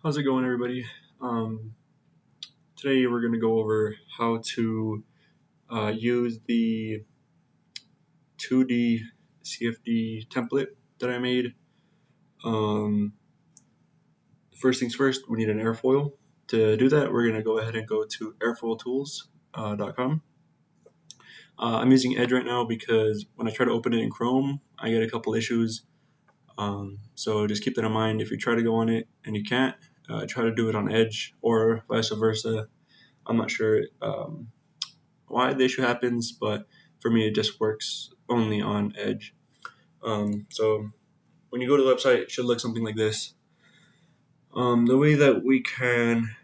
How's it going, everybody? Today we're going to go over how to use the 2D CFD template that I made. First things first, we need an airfoil. To do that, we're going to go ahead and go to AirfoilTools.com. I'm using Edge right now because when I try to open it in Chrome, I get a couple issues. So just keep that in mind. If you try to go on it and you can't, try to do it on Edge or vice versa. I'm not sure why the issue happens, but for me, it just works only on Edge. So when you go to the website, it should look something like this. The way that we can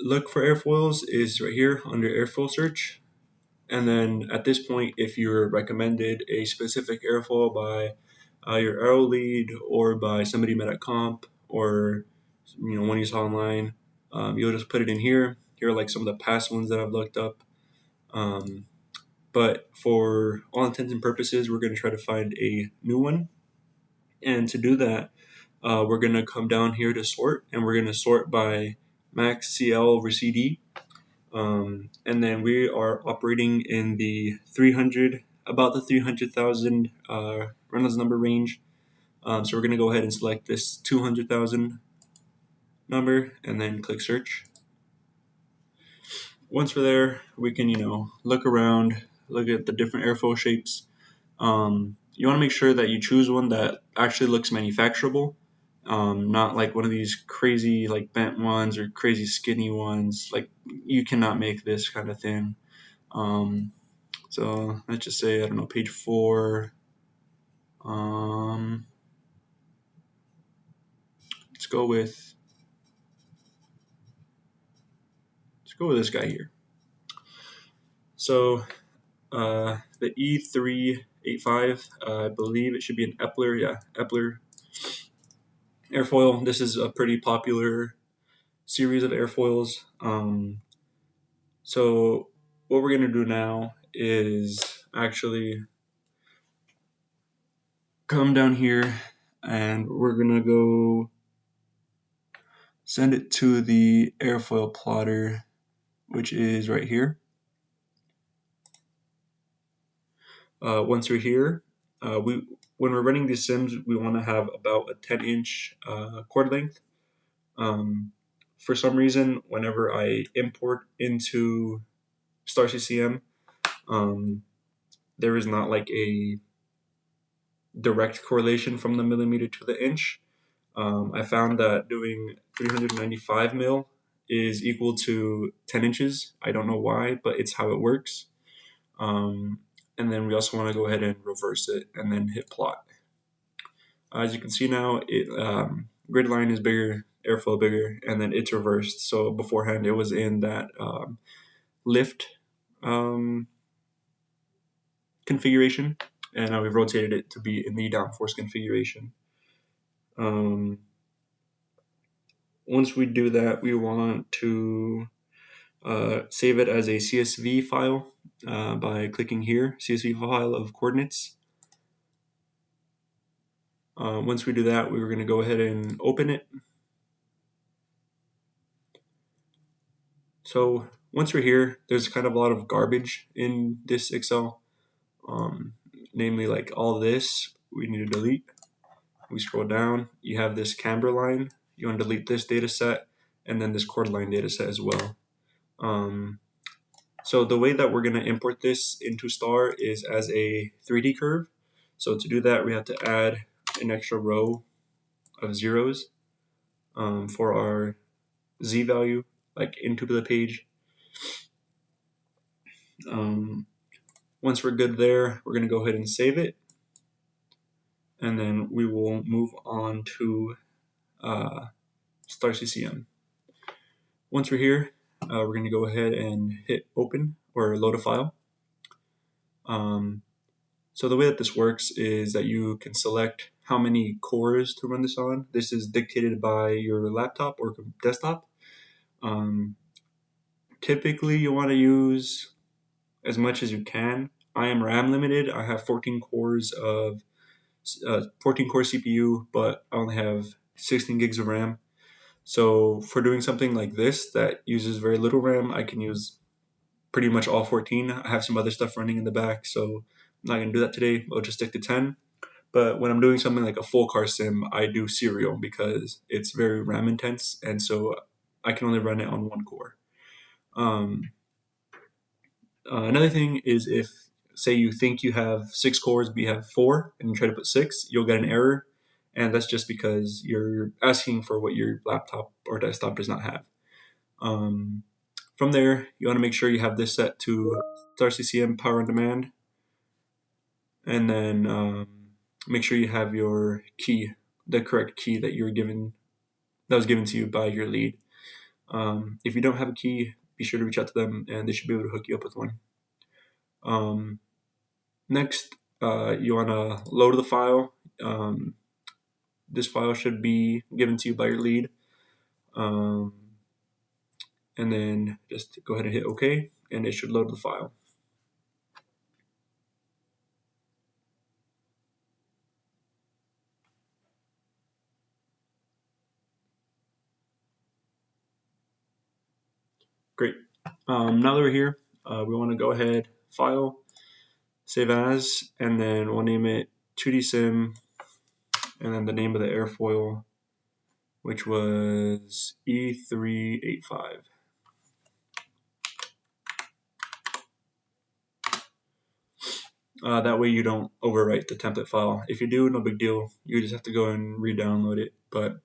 look for airfoils is right here under airfoil search. And then at this point, if you're recommended a specific airfoil by your aero lead or by somebody you met at comp or one you saw online, you'll just put it in here. Here are like some of the past ones that I've looked up. But for all intents and purposes, we're going to try to find a new one. And to do that, we're going to come down here to sort, and we're going to sort by max CL over CD. And then we are operating in the 300, about the 300,000 Reynolds number range. So we're going to go ahead and select this 200,000 number and then click search. Once we're there, we can, look around, look at the different airfoil shapes. You want to make sure that you choose one that actually looks manufacturable, not like one of these crazy like bent ones or crazy skinny ones. Like you cannot make this kind of thing. So let's just say, I don't know, page 4. Let's go with this guy here. So the E385, I believe it should be an Epler. Yeah, Epler airfoil. This is a pretty popular series of airfoils. So what we're going to do now is actually come down here and we're going to go send it to the airfoil plotter, which is right here. Once you're here, when we're running these sims, we want to have about a 10-inch cord length. For some reason, whenever I import into STAR-CCM, there is not like a direct correlation from the millimeter to the inch. I found that doing 395 mil is equal to 10 inches. I don't know why, but it's how it works. And then we also want to go ahead and reverse it and then hit plot. As you can see now, grid line is bigger, airflow bigger, and then it's reversed. So beforehand, it was in that lift configuration, and now we've rotated it to be in the downforce configuration. Once we do that, we want to save it as a CSV file by clicking here, CSV file of coordinates. Once we do that, we're going to go ahead and open it. So once we're here, there's kind of a lot of garbage in this Excel, namely like all this we need to delete. We scroll down, you have this camber line, you want to delete this data set, and then this chord line data set as well. So the way that we're going to import this into STAR is as a 3D curve. So to do that, we have to add an extra row of zeros for our Z value, like into the page. Once we're good there, we're going to go ahead and save it. And then we will move on to STAR-CCM. Once we're here, we're going to go ahead and hit open or load a file. So the way that this works is that you can select how many cores to run this on. This is dictated by your laptop or desktop. Typically, you want to use as much as you can. I am RAM limited. I have 14 cores of 14 core CPU, but I only have 16 gigs of RAM. So for doing something like this that uses very little RAM, I can use pretty much all 14. I have some other stuff running in the back, so I'm not going to do that today. I'll just stick to 10. But when I'm doing something like a full car sim, I do serial because it's very RAM intense, and so I can only run it on one core. Another thing is if, say, you think you have 6 cores, but you have 4, and you try to put 6, you'll get an error, and that's just because you're asking for what your laptop or desktop does not have. From there, you want to make sure you have this set to STAR-CCM power on demand, and then make sure you have your key, the correct key that was given to you by your lead. If you don't have a key, be sure to reach out to them, and they should be able to hook you up with one. Next, you want to load the file. This file should be given to you by your lead. And then just go ahead and hit OK, and it should load the file. Great. Now that we're here, we want to go ahead, File, Save As, and then we'll name it 2D Sim, and then the name of the airfoil, which was E385. That way you don't overwrite the template file. If you do, no big deal. You just have to go and re-download it. But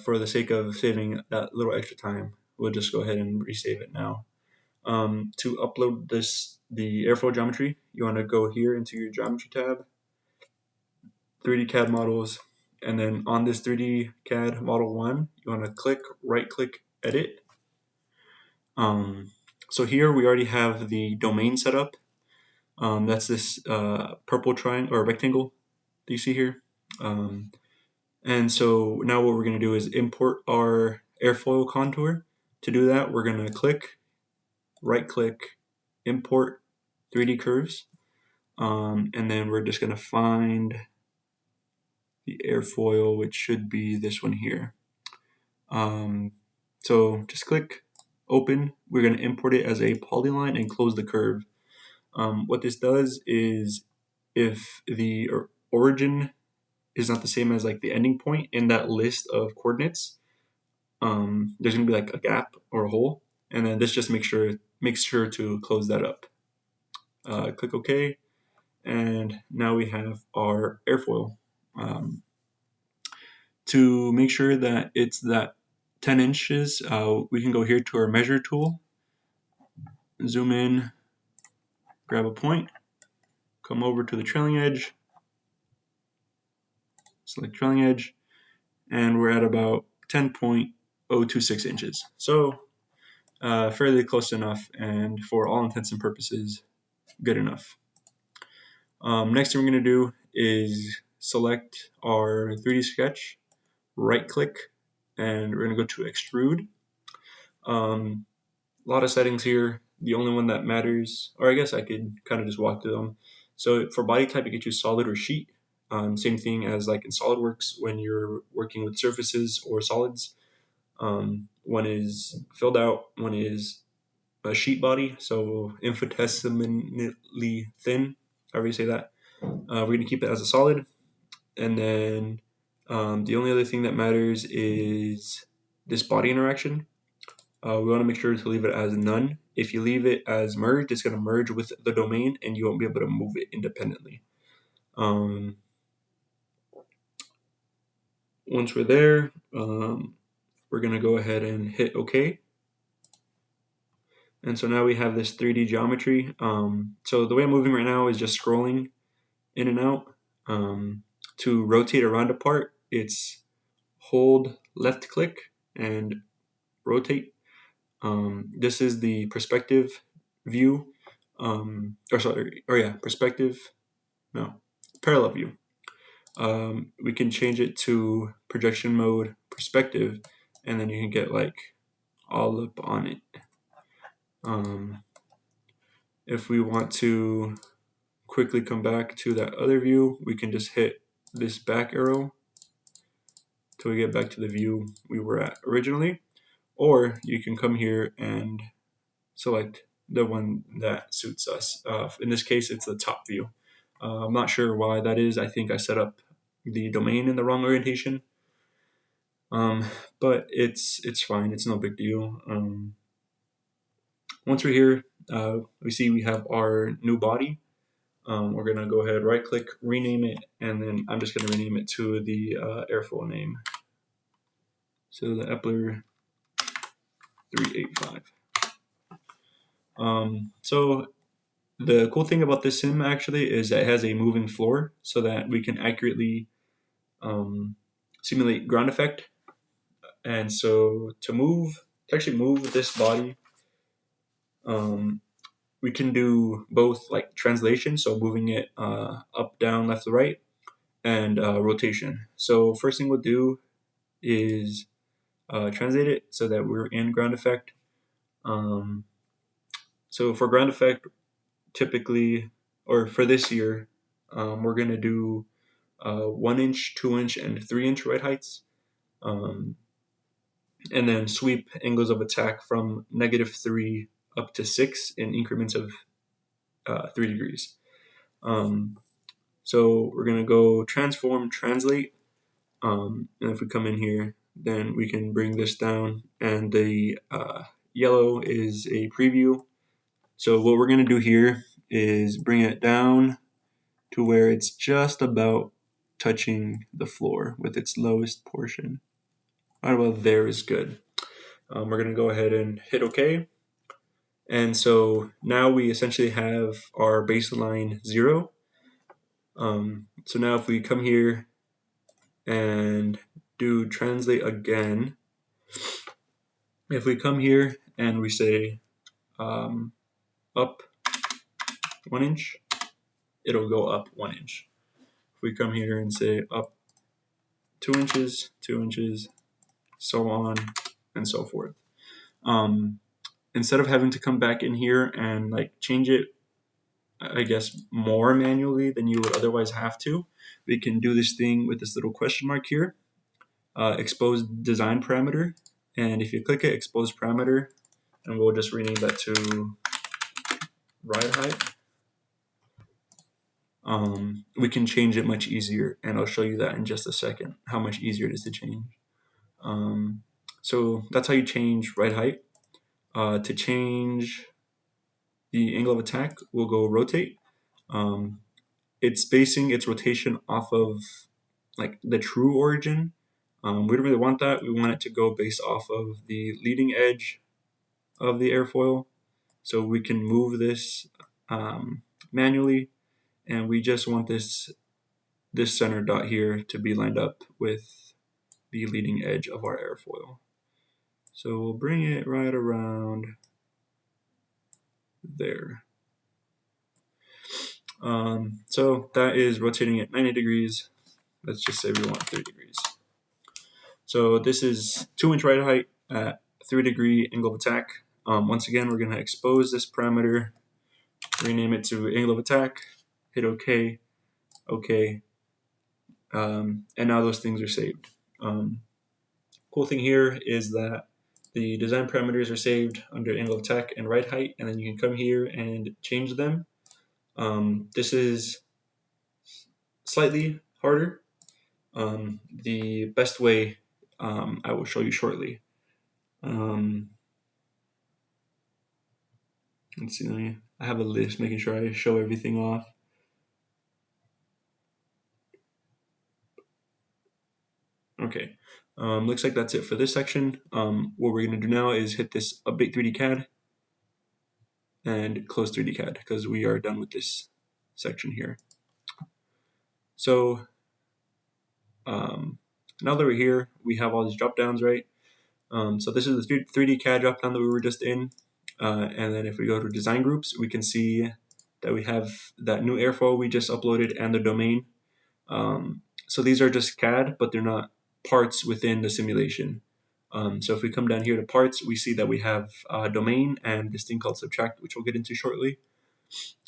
for the sake of saving that little extra time, we'll just go ahead and resave it now. To upload the airfoil geometry, you want to go here into your geometry tab, 3D CAD models, and then on this 3D CAD model 1, you want to right-click, edit. So here we already have the domain set up. That's this purple triangle or rectangle that you see here. And so now what we're going to do is import our airfoil contour. To do that, we're going to right-click, import 3D curves, and then we're just going to find the airfoil, which should be this one here. So just click open. We're going to import it as a polyline and close the curve. What this does is if the origin is not the same as like the ending point in that list of coordinates, there's going to be like a gap or a hole, and then this just makes sure to close that up. Click OK, and now we have our airfoil. To make sure that it's that 10 inches, we can go here to our measure tool, zoom in, grab a point, come over to the trailing edge, select trailing edge, and we're at about 10.026 inches. So fairly close enough, and for all intents and purposes, good enough. Next thing we're going to do is select our 3D sketch, right click, and we're going to go to extrude. A lot of settings here. The only one that matters, or I guess I could kind of just walk through them. So for body type, you can choose solid or sheet. Same thing as like in SolidWorks when you're working with surfaces or solids. One is filled out, one is a sheet body, so infinitesimally thin, however you say that. We're going to keep it as a solid. And then the only other thing that matters is this body interaction. We want to make sure to leave it as none. If you leave it as merged, it's going to merge with the domain and you won't be able to move it independently. Once we're there, we're going to go ahead and hit OK. And so now we have this 3D geometry. So the way I'm moving right now is just scrolling in and out. To rotate around a part, it's hold left click and rotate. This is the perspective view, parallel view. We can change it to projection mode perspective, and then you can get like all up on it. If we want to quickly come back to that other view, we can just hit this back arrow till we get back to the view we were at originally, or you can come here and select the one that suits us. In this case, it's the top view. I'm not sure why that is. I think I set up the domain in the wrong orientation, but it's fine. It's no big deal. Once we're here, we see we have our new body. We're gonna go ahead, right click, rename it, and then I'm just gonna rename it to the airfoil name. So the Epler 385. So the cool thing about this sim actually is that it has a moving floor so that we can accurately simulate ground effect. And so to actually move this body, we can do both like translation, so moving it up, down, left to right, and rotation. So first thing we'll do is translate it so that we're in ground effect. So for ground effect, typically, or for this year, we're going to do 1 inch, 2 inch, and 3 inch right heights. And then sweep angles of attack from -3 up to 6 in increments of 3 degrees. So we're going to go transform, translate. And if we come in here, then we can bring this down. And the yellow is a preview. So what we're going to do here is bring it down to where it's just about touching the floor with its lowest portion. Right about there is good. We're going to go ahead and hit OK. And so now we essentially have our baseline 0. So now if we come here and do translate again, if we come here and we say up 1 inch, it'll go up 1 inch. If we come here and say up 2 inches, 2 inches, so on and so forth. Instead of having to come back in here and like change it, I guess, more manually than you would otherwise have to, we can do this thing with this little question mark here, expose design parameter. And if you click it, expose parameter, and we'll just rename that to ride height. We can change it much easier, and I'll show you that in just a second, how much easier it is to change. So that's how you change ride height. To change the angle of attack, we'll go rotate. It's basing its rotation off of like the true origin. We don't really want that. We want it to go based off of the leading edge of the airfoil. So we can move this manually, and we just want this center dot here to be lined up with the leading edge of our airfoil. So we'll bring it right around there. So that is rotating at 90 degrees. Let's just say we want 3 degrees. So this is 2 inch ride height at 3 degree angle of attack. Once again, we're going to expose this parameter, rename it to angle of attack, hit OK, OK, and now those things are saved. Cool thing here is that the design parameters are saved under angle of attack and ride height, and then you can come here and change them. This is slightly harder. The best way I will show you shortly. Let's see, I have a list making sure I show everything off. Okay, looks like that's it for this section. What we're going to do now is hit this update 3D CAD and close 3D CAD because we are done with this section here. So now that we're here, we have all these drop downs, right? So this is the 3D CAD drop down that we were just in. And then if we go to design groups, we can see that we have that new airfoil we just uploaded and the domain. So these are just CAD, but they're not parts within the simulation. So if we come down here to parts, we see that we have a domain and this thing called subtract, which we'll get into shortly.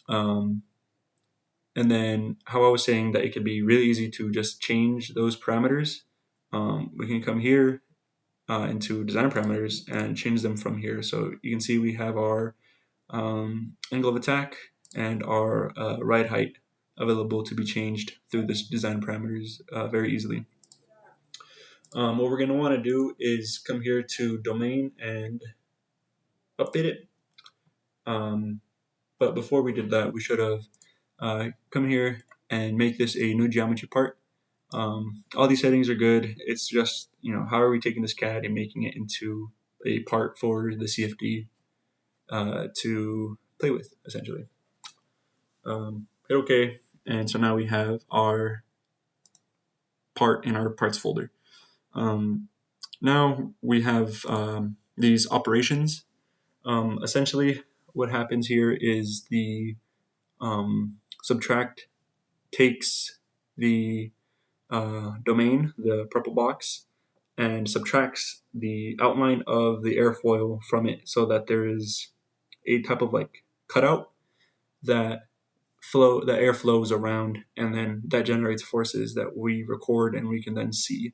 And then how I was saying that it can be really easy to just change those parameters. we can come here into design parameters and change them from here. So you can see we have our angle of attack and our ride height available to be changed through this design parameters very easily. What we're going to want to do is come here to domain and update it. But before we did that, we should have come here and make this a new geometry part. All these settings are good. It's just, how are we taking this CAD and making it into a part for the CFD to play with, essentially. Hit OK, and so now we have our part in our parts folder. Now we have these operations. Essentially, what happens here is the subtract takes the domain, the purple box, and subtracts the outline of the airfoil from it so that there is a type of cutout that air flows around, and then that generates forces that we record and we can then see.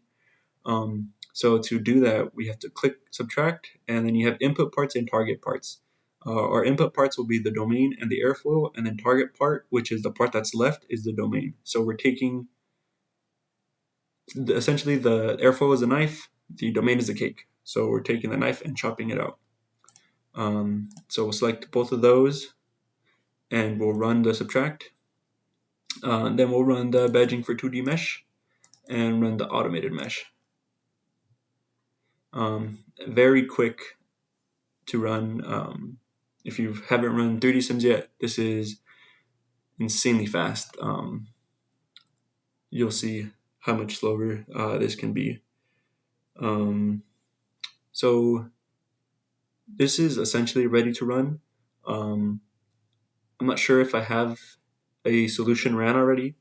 So to do that, we have to click subtract, and then you have input parts and target parts. Our input parts will be the domain and the airfoil, and then target part, which is the part that's left, is the domain. So we're taking, essentially the airfoil is a knife, the domain is a cake. So we're taking the knife and chopping it out. So we'll select both of those, and we'll run the subtract. Then we'll run the badging for 2D mesh, and run the automated mesh. Very quick to run. If you haven't run 3D Sims yet, this is insanely fast. You'll see how much slower this can be. So this is essentially ready to run. I'm not sure if I have a solution ran already.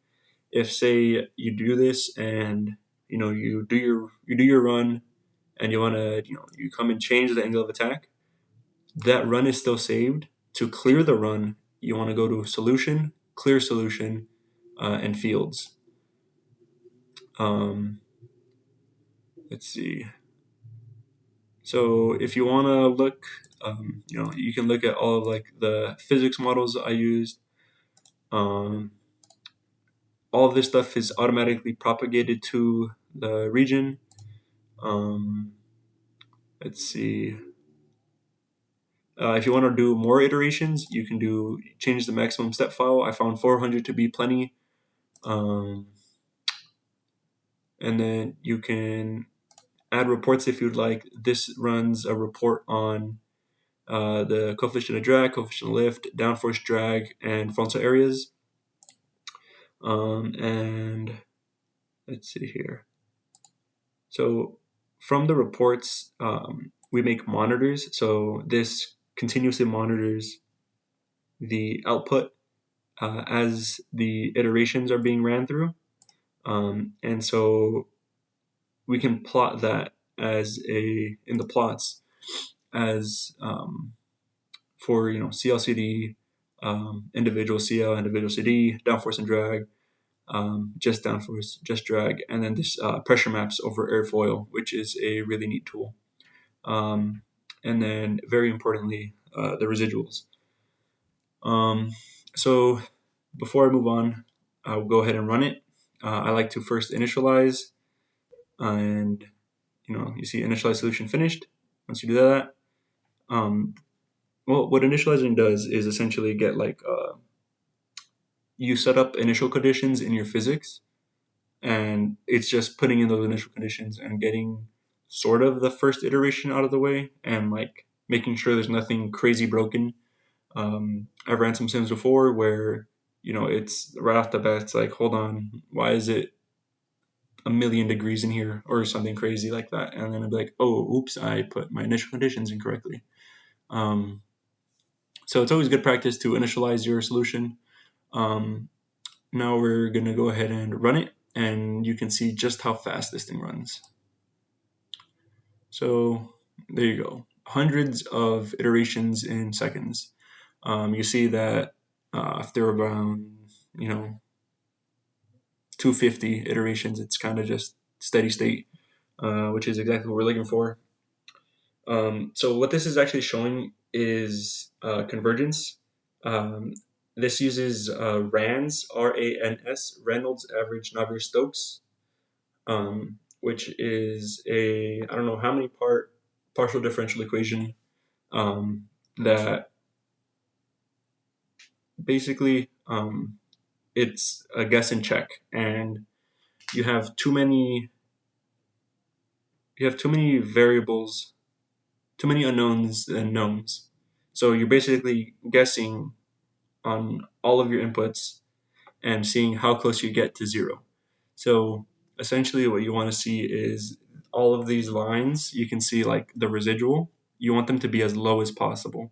If, say, you do this and you do your run, and you want to you come and change the angle of attack, that run is still saved. To clear the run, you want to go to solution, clear solution, and fields. Let's see. So if you want to look, you can look at all of the physics models I used. All of this stuff is automatically propagated to the region. Let's see. If you want to do more iterations, you can change the maximum step file. I found 400 to be plenty. And then you can add reports if you'd like. This runs a report on the coefficient of drag, coefficient of lift, downforce drag, and frontal areas. And let's see here. So from the reports, we make monitors. So this continuously monitors the output as the iterations are being ran through. And so we can plot that in the plots as for CLCD, individual CL, individual CD, downforce and drag, just downforce, just drag, and then this pressure maps over airfoil, which is a really neat tool. And then very importantly, the residuals. So before I move on, I'll go ahead and run it. I like to first initialize, and you see initialize solution finished. Once you do that, well, what initializing does is essentially get you set up initial conditions in your physics, and it's just putting in those initial conditions and getting sort of the first iteration out of the way, and making sure there's nothing crazy broken. I've ran some sims before where it's right off the bat, it's like, hold on, why is it 1,000,000 degrees in here, or something crazy like that? And then I'd be like, oh, oops, I put my initial conditions incorrectly. So it's always good practice to initialize your solution. Now we're going to go ahead and run it, and you can see just how fast this thing runs. So there you go. Hundreds of iterations in seconds. You see that after around 250 iterations, it's kind of just steady state. which is exactly what we're looking for. So what this is actually showing is convergence. This uses RANS, R-A-N-S, Reynolds Average Navier-Stokes, which is I don't know how many partial differential equation that basically it's a guess and check, and you have too many variables, too many unknowns and knowns. So you're basically guessing on all of your inputs and seeing how close you get to zero. So essentially what you want to see is all of these lines, you can see like the residual, you want them to be as low as possible.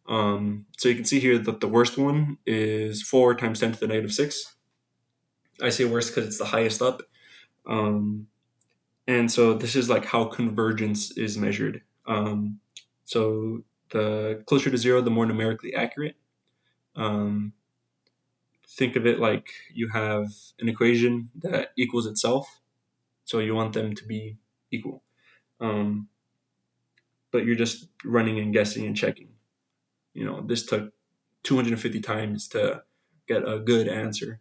So you can see here that the worst one is 4 times 10 to the negative 6. I say worst because it's the highest up. And so this is like how convergence is measured. So the closer to zero, the more numerically accurate. Think of it like you have an equation that equals itself. So you want them to be equal. But you're just running and guessing and checking. This took 250 times to get a good answer.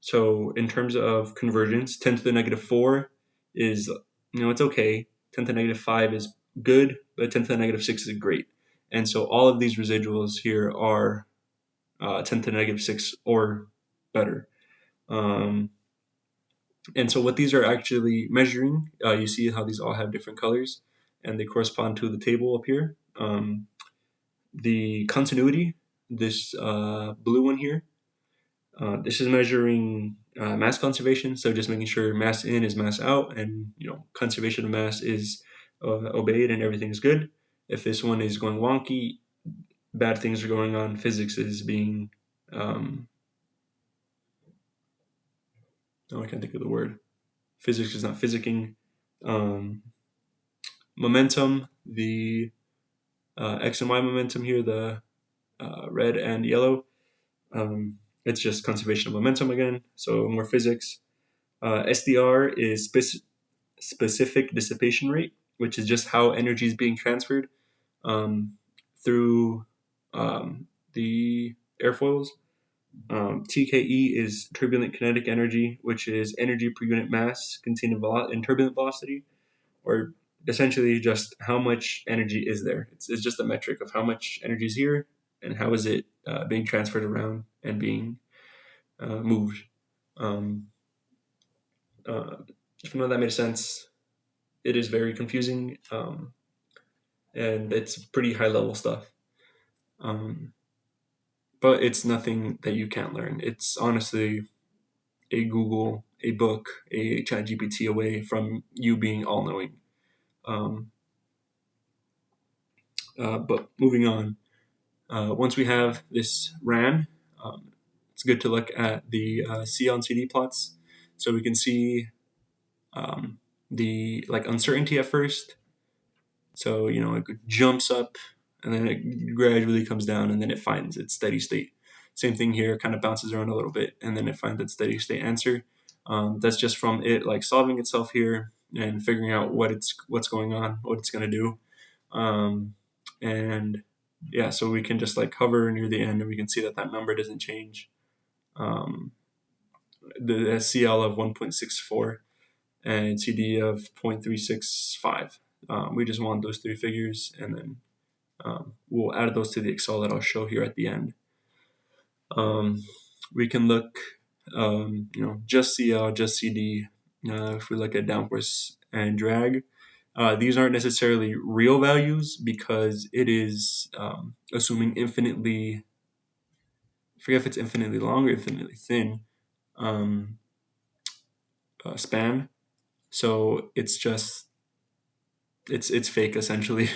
So in terms of convergence, 10 to the negative 4 is, it's okay. 10 to the negative 5 is good, but 10 to the negative 6 is great. And so all of these residuals here are 10 to the negative 6 or better. And so what these are actually measuring, you see how these all have different colors, and they correspond to the table up here. The continuity, this blue one here, this is measuring mass conservation, so just making sure mass in is mass out, and conservation of mass is obeyed and everything is good. If this one is going wonky, bad things are going on. Physics is being I can't think of the word. Physics is not physicking. Momentum, the X and Y momentum here, the red and yellow. It's just conservation of momentum again, so more physics. SDR is specific dissipation rate, which is just how energy is being transferred through the airfoils. TKE is turbulent kinetic energy, which is energy per unit mass contained in turbulent velocity, or essentially just how much energy is there. It's just a metric of how much energy is here and how is it being transferred around and being moved. If none of that made sense, it is very confusing, and it's pretty high level stuff. But it's nothing that you can't learn. It's honestly a Google, a book, a ChatGPT away from you being all knowing. But moving on, once we have this ran, it's good to look at the C on CD plots, so we can see the uncertainty at first. So it jumps up and then it gradually comes down and then it finds its steady state. Same thing here, kind of bounces around a little bit and then it finds its steady state answer. That's just from it solving itself here and figuring out what's going on, what it's going to do. And yeah, so we can just hover near the end and we can see that number doesn't change. The CL of 1.64 and CD of 0.365. We just want those three figures, and then we'll add those to the Excel that I'll show here at the end. We can look, just CL, just CD. If we look at downforce and drag, these aren't necessarily real values because it is assuming infinitely, I forget if it's infinitely long or infinitely thin span. So it's just, it's fake essentially.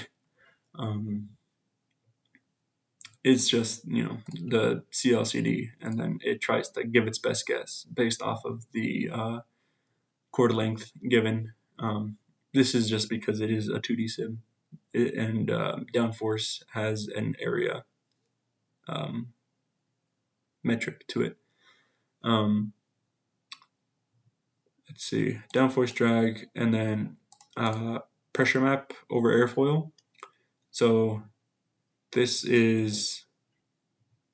It's just, the CLCD, and then it tries to give its best guess based off of the chord length given. This is just because it is a 2D sim, and downforce has an area metric to it. let's see, downforce drag, and then pressure map over airfoil. So this is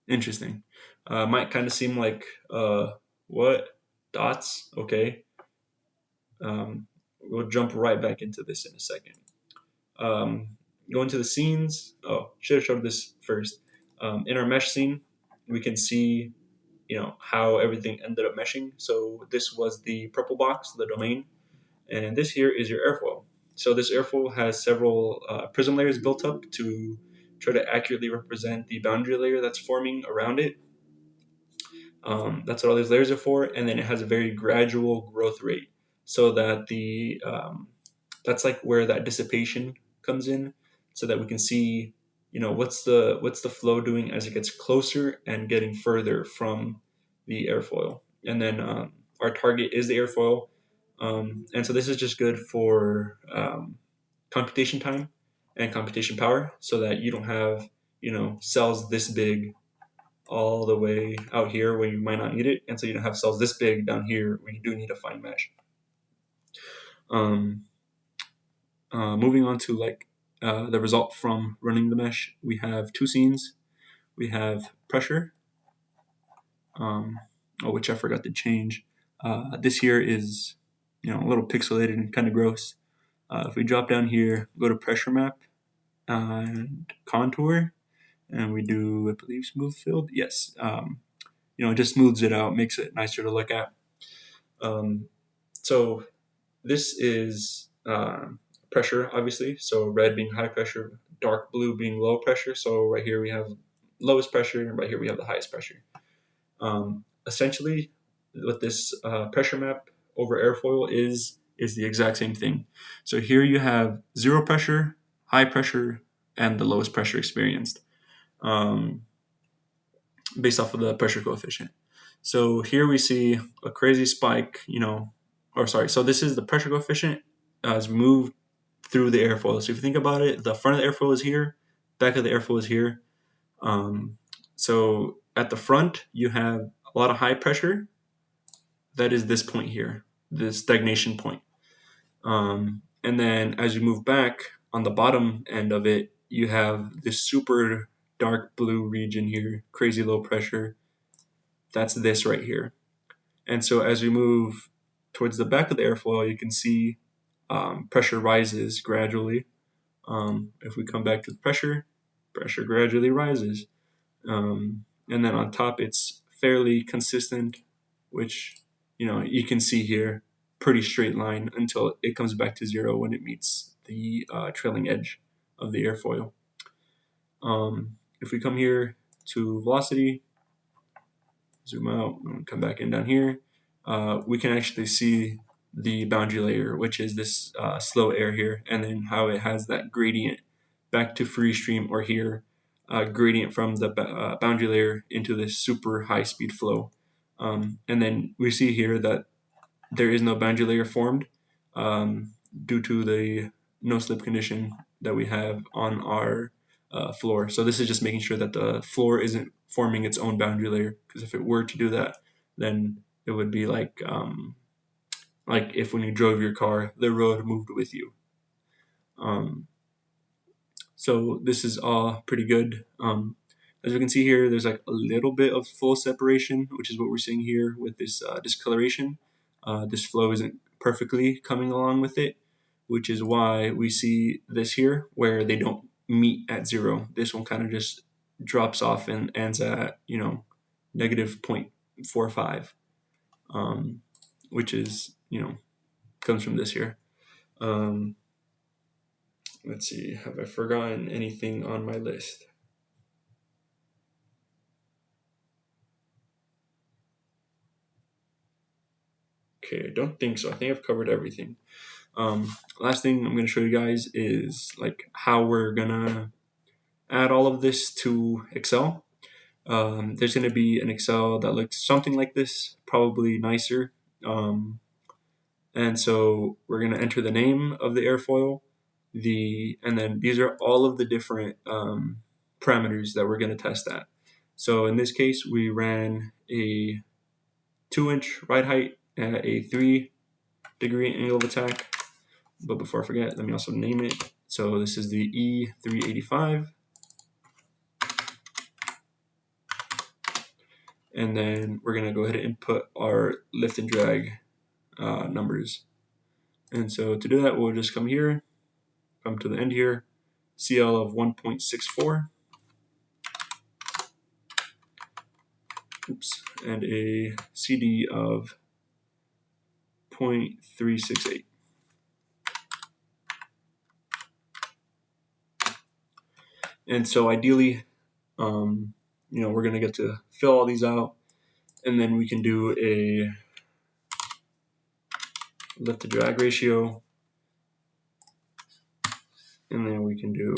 interesting. Might kind of seem like what dots? Okay. We'll jump right back into this in a second. Go into the scenes. Oh, should have showed this first. In our mesh scene, we can see, how everything ended up meshing. So this was the purple box, the domain, and this here is your airfoil. So this airfoil has several prism layers built up to try to accurately represent the boundary layer that's forming around it. That's what all these layers are for, and then it has a very gradual growth rate, so that that's like where that dissipation comes in, so that we can see, what's the flow doing as it gets closer and getting further from the airfoil. And then our target is the airfoil, and so this is just good for computation time and computation power, so that you don't have cells this big all the way out here where you might not need it, and so you don't have cells this big down here where you do need a fine mesh. Moving on to the result from running the mesh, we have two scenes. We have pressure, which I forgot to change. This here is a little pixelated and kind of gross. If we drop down here, go to pressure map and contour, and we do, I believe, smooth filled. Yes. It just smooths it out, makes it nicer to look at. So this is pressure, obviously. So red being high pressure, dark blue being low pressure. So right here we have lowest pressure, and right here we have the highest pressure. Essentially, what this pressure map over airfoil is the exact same thing. So here you have zero pressure, high pressure, and the lowest pressure experienced, based off of the pressure coefficient. So here we see a crazy spike, so this is the pressure coefficient as moved through the airfoil. So if you think about it, the front of the airfoil is here, back of the airfoil is here. So at the front, you have a lot of high pressure. That is this point here, this stagnation point. And then as you move back on the bottom end of it, you have this super dark blue region here, crazy low pressure. That's this right here. And so as we move towards the back of the airfoil, you can see pressure rises gradually. If we come back to the pressure gradually rises. And then on top, it's fairly consistent, which, you can see here, pretty straight line until it comes back to zero when it meets the trailing edge of the airfoil. If we come here to velocity, zoom out, and come back in down here, we can actually see the boundary layer, which is this slow air here, and then how it has that gradient back to free stream, or here, gradient from the boundary layer into this super high speed flow. And then we see here that there is no boundary layer formed due to the no slip condition that we have on our floor. So this is just making sure that the floor isn't forming its own boundary layer, because if it were to do that, then it would be like if when you drove your car, the road moved with you. So this is all pretty good. As we can see here, there's like a little bit of full separation, which is what we're seeing here with this discoloration. This flow isn't perfectly coming along with it, which is why we see this here where they don't meet at zero. This one kind of just drops off and ends at, negative 0.45, which is, comes from this here. Let's see, have I forgotten anything on my list? Okay, I don't think so. I think I've covered everything. Last thing I'm going to show you guys is how we're going to add all of this to Excel. There's going to be an Excel that looks something like this, probably nicer. And so we're going to enter the name of the airfoil, and then these are all of the different parameters that we're going to test at. So in this case, we ran a 2-inch ride height at a 3 degree angle of attack. But before I forget, let me also name it. So this is the E385. And then we're going to go ahead and input our lift and drag numbers. And so to do that, we'll just come here, come to the end here, CL of 1.64. Oops, and a CD of 0.368. And so ideally, we're going to get to fill all these out, and then we can do a lift to drag ratio, and then we can do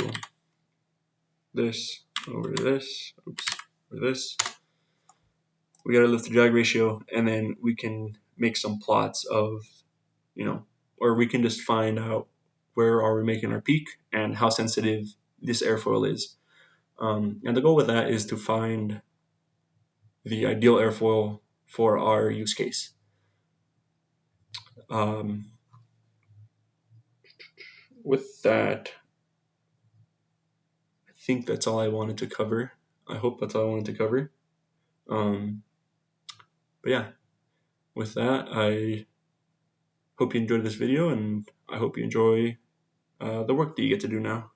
this over this, over this. We got a lift to drag ratio, and then we can make some plots of, or we can just find out where are we making our peak and how sensitive this airfoil is. And the goal with that is to find the ideal airfoil for our use case. With that, I think that's all I wanted to cover. I hope that's all I wanted to cover. But yeah, with that, I hope you enjoyed this video, and I hope you enjoy the work that you get to do now.